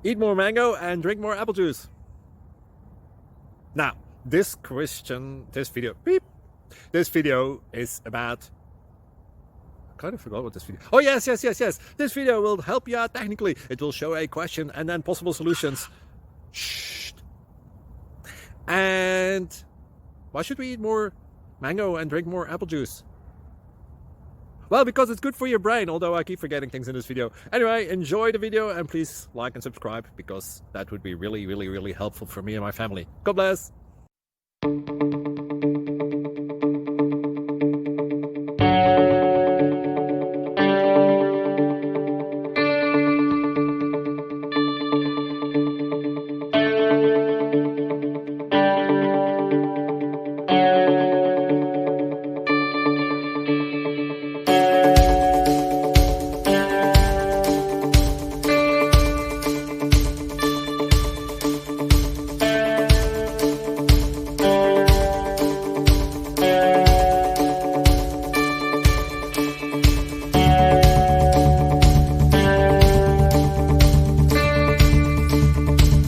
Eat more mango and drink more apple juice. Now, this video is about... I kind of forgot what this video... Oh, yes. This video will help you out technically. It will show a question and then possible solutions. Shh. And why should we eat more mango and drink more apple juice? Well, because it's good for your brain, although I keep forgetting things in this video. Anyway, enjoy the video and please like and subscribe, because that would be really helpful for me and my family. God bless!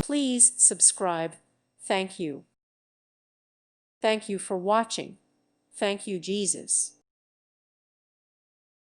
Please subscribe. Thank you. Thank you for watching. Thank you, Jesus.